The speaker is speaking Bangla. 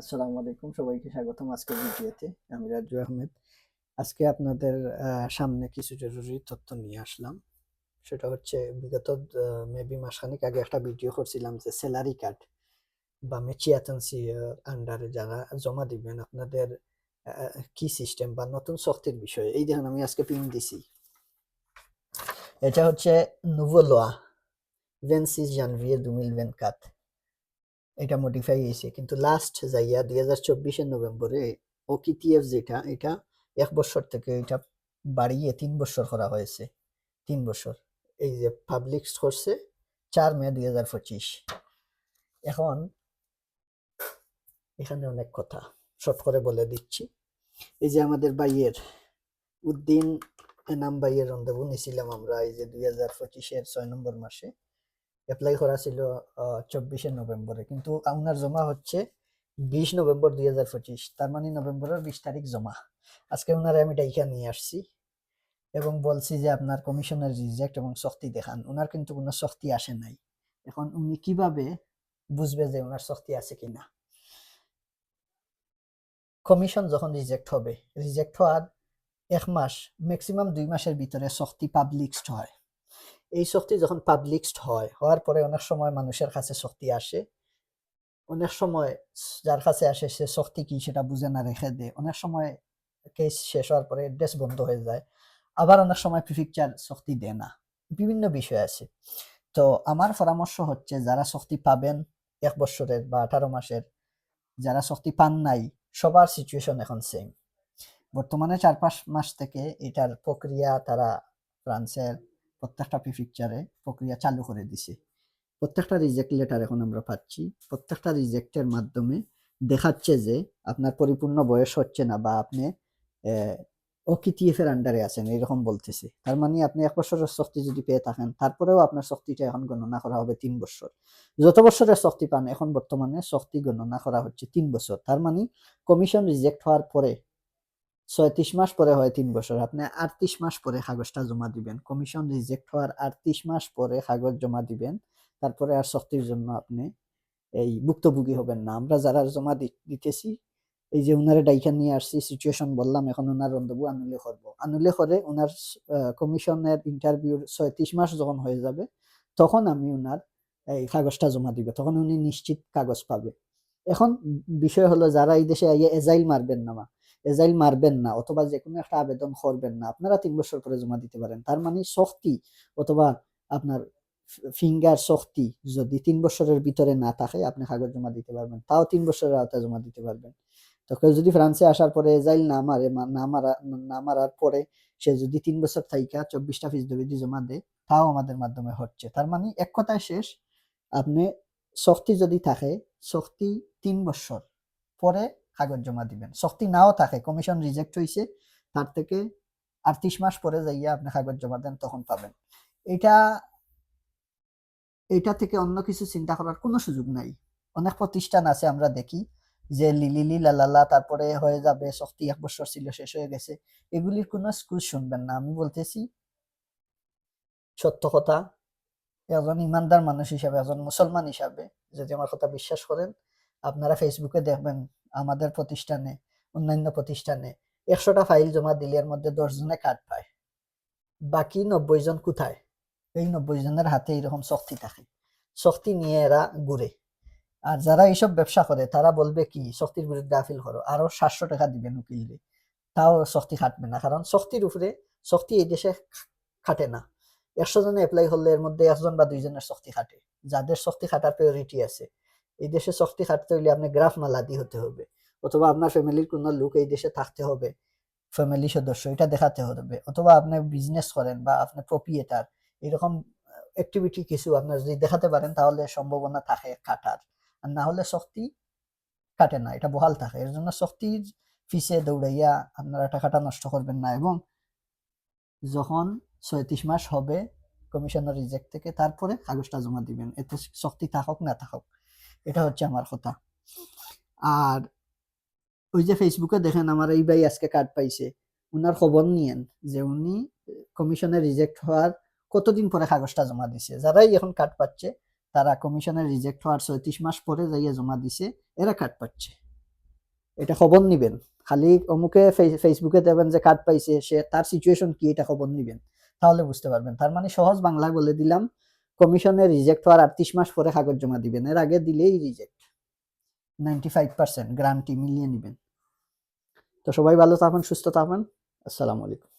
আসসালামু আলাইকুম, সবাইকে স্বাগতম আজকের ভিডিওতে। আমি রাজু আহমেদ। আজকে আপনাদের সামনে কিছু জরুরি তথ্য নিয়ে আসলাম। সেটা হচ্ছে বিগত মেবি মাসখানেক আগে একটা ভিডিও করছিলাম যে স্যালারি কার্ড বা মেচিয়াতেন্সি আন্ডারে যারা জমা দিবেন আপনাদের কি সিস্টেম বা নতুন শক্তির বিষয়ে। এই দেখুন আমি আজকে পিন দিছি। এটা হচ্ছে nouveau loi 26 janvier 2024। এটা মডিফাই হয়েছে কিন্তু লাস্ট যাইয়া 2024 নভেম্বরে ওকিটিএফ যেটা এটা 1 বছর থেকে এটা বাড়িয়ে 3 বছর করা হয়েছে। 3 বছর এই যে পাবলিক করছে 4 মে 2025। এখন এখানে অনেক কথা শর্ট করে বলে দিচ্ছি। এই যে আমাদের বাইয়ের উদ্দিন এনাম বাইয়ের রন্ধেবু নিছিলাম আমরা এই যে 2025-এর 6 নম্বর মাসে। অ্যাপ্লাই করা ছিল 24 নভেম্বরে, কিন্তু আপনার জমা হচ্ছে 20 নভেম্বর 2025। তার মানে নভেম্বরের 20 তারিখ জমা। আজকে ওনারে আমি ডাইকা নিয়ে আসছি এবং বলছি যে আপনার কমিশনের রিজেক্ট এবং শক্তি দেখান। ওনার কিন্তু কোনো শক্তি আসে নাই। এখন উনি কিভাবে বুঝবে যে ওনার শক্তি আছে কিনা? কমিশন যখন রিজেক্ট হবে, রিজেক্ট হওয়ার 1 মাস ম্যাক্সিমাম 2 মাসের ভিতরে শক্তি পাবলিশড হয়। এই শক্তি যখন পাবলিশড হয়, হওয়ার পরে অনেক সময় মানুষের কাছে শক্তি আসে, অনেক সময় যার কাছে আসে সে শক্তি কি সেটা বুঝে না, রেখে দেয়। অনেক সময় কেস শেষ হওয়ার পরে অ্যাড্রেস বন্ধ হয়ে যায়, আবার অনেক সময় প্রিফেকচার শক্তি দেয় না। বিভিন্ন বিষয় আছে। তো আমার পরামর্শ হচ্ছে যারা শক্তি পাবেন 1 বছরের বা 18 মাসের, যারা শক্তি পান নাই সবার সিচুয়েশন এখন সেম। বর্তমানে 4-5 মাস থেকে এটার প্রক্রিয়া তারা ফ্রান্সের প্রত্যেকটা প্রিফেকচারে প্রক্রিয়া চালু করে দিছে। প্রত্যেকটা রিজেক্ট লেটার এখন আমরা পাচ্ছি। প্রত্যেকটা রিজেক্টের মাধ্যমে দেখাচ্ছে যে আপনার পরিপূর্ণ বয়স হচ্ছে না বা আপনি ওকিটিএফ এর আন্ডারে আছেন, এরকম বলতেছে। তার মানে আপনি 1 বছরের শক্তি যদি পেয়ে থাকেন, তারপরেও আপনার শক্তিটা এখন গণনা করা হবে 3 বছর। যত বছরের শক্তি পান এখন বর্তমানে শক্তি গণনা করা হচ্ছে 3 বছর। তার মানে কমিশন রিজেক্ট হওয়ার পরে 36 মাস পরে হয় 3 বছর, আপনি 38 মাস পরে কাগজটা জমা দিবেন। কমিশন রিজেক্ট হওয়ার 38 মাস পরে কাগজ জমা দিবেন। তারপরে আর শক্তির জন্য আপনি এই ভুক্তভোগী হবেন না। আমরা যারা জমা দিতেছি, এই যে উনারে ডাইকা নিয়ে আসছি, সিচুয়েশন বললাম, এখন ওনার রন্ধবু আনুলে করবো। আনুলে করে ওনার কমিশনের ইন্টারভিউর 36 মাস যখন হয়ে যাবে, তখন আমি ওনার এই কাগজটা জমা দিব, তখন উনি নিশ্চিত কাগজ পাবে। এখন বিষয় হলো যারা এই দেশে আইয়া এজাইল মারবেন না, এজাইল মারবেন না অথবা যে কোনো একটা আবেদন করবেন না, আপনারা 3 বছর পরে জমা দিতে পারেন। তার মানে শক্তি অথবা আপনার ফিঙ্গার শক্তি যদি 3 বছরের ভিতরে না থাকে, আপনি কাগজ জমা দিতে পারবেন, তাও 3 বছরের আওতায় জমা দিতে পারবেন। তো কেউ যদি ফ্রান্সে আসার পরে এজাইল না মারার পরে সে যদি 3 বছর থাইকা 24টা ফিসডব্লিউডি জমা দেয়, তাও আমাদের মাধ্যমে হচ্ছে। তার মানে এক কথায় শেষ, আপনি শক্তি যদি থাকে, শক্তি 3 বছর পরে কাগজ জমা দিবেন। শক্তি নাও থাকে, কমিশন রিজেক্ট হয়েছে, তার থেকে 38 মাস পরে যাইয়া আপনি কাগজ জমা দেন, তখন পাবেন। এটা এটা থেকে অন্য কিছু চিন্তা করার কোনো সুযোগ নাই। অনেক প্রতিষ্ঠান আছে আমরা দেখি যে লিলিলি লালালা তারপরে হয়ে যাবে, শক্তি 1 বছর ছিল শেষ হয়ে গেছে। এগুলির কোনো স্কুল শুনবেন না। আমি বলতেছি সত্য কথা। একজন ইমানদার মানুষ হিসাবে, একজন মুসলমান হিসাবে যদি আমার কথা বিশ্বাস করেন, আপনারা ফেসবুকে দেখবেন আমাদের প্রতিষ্ঠানে, অন্যান্য প্রতিষ্ঠানে 100টা ফাইল জমা দিলে এর মধ্যে 10 জনে কার্ড পায়, বাকি 90 জন কোথায়? এই 90 জনের হাতে এরকম শক্তি থাকে, শক্তি নিয়ে এরা ঘুরে। আর যারা এইসব ব্যবসা করে তারা বলবে কি শক্তির বিরুদ্ধে আপিল করো, আরো 700 টাকা দিবেন উকিলরে, তাও শক্তি খাটবে না। কারণ শক্তির উপরে, শক্তি এই দেশে খাটে না। 100 জনে অ্যাপ্লাই করলে এর মধ্যে 1 জন বা 2 জনের শক্তি খাটে, যাদের শক্তি খাটার প্রায়োরিটি আছে। এই দেশে শক্তি খাটতে হইলে আপনি গ্রাফ মালাদি হতে হবে, অথবা আপনার ফ্যামিলির কোনো লোক এই দেশে থাকতে হবে, ফ্যামিলি সদস্য, এটা দেখাতে হবে, অথবা আপনি বিজনেস করেন বা আপনি প্রপিয়েটার, এরকম অ্যাক্টিভিটি কিছু আপনার যদি দেখাতে পারেন, তাহলে সম্ভাবনা থাকে কাটার। আর না হলে শক্তি কাটে না, এটা বহাল থাকে। এর জন্য শক্তির পিছে দৌড়াইয়া আপনারা টাকাটা নষ্ট করবেন না। এবং যখন 36 মাস হবে কমিশনার রিজেক্ট থেকে, তারপরে কাগজটা জমা দিবেন, এতে শক্তি থাকুক না থাকুক। এটা হচ্ছে আমার কথা। আর ওই যে ফেসবুকে দেখেন আমার এই ভাই আজকে কার্ড পাইছে, উনার খবর নিয়েন যে উনি কমিশনের রিজেক্ট হওয়ার কতদিন পরে কাগজটা জমা দিছে। যারাই এখন কার্ড পাচ্ছে তারা কমিশনের রিজেক্ট হওয়ার 36 মাস পরে যাইয়া জমা দিছে, এরা কার্ড পাচ্ছে। এটা খবর নিবেন। খালি অমুকে ফেসবুকে দেবেন যে কার্ড পাইছে, সে তার সিচুয়েশন কি এটা খবর নিবেন, তাহলে বুঝতে পারবেন। তার মানে সহজ বাংলায় বলে দিলাম, কমিশনে রিজেক্ট হওয়ার 38 মাস পরে কাগজ জমা দিবেন, এর আগে দিলেই রিজেক্ট। 95% গ্যারান্টি মিলিয়ে নিবেন। তো সবাই ভালো থাকুন, সুস্থ থাকুন। আসসালামু আলাইকুম।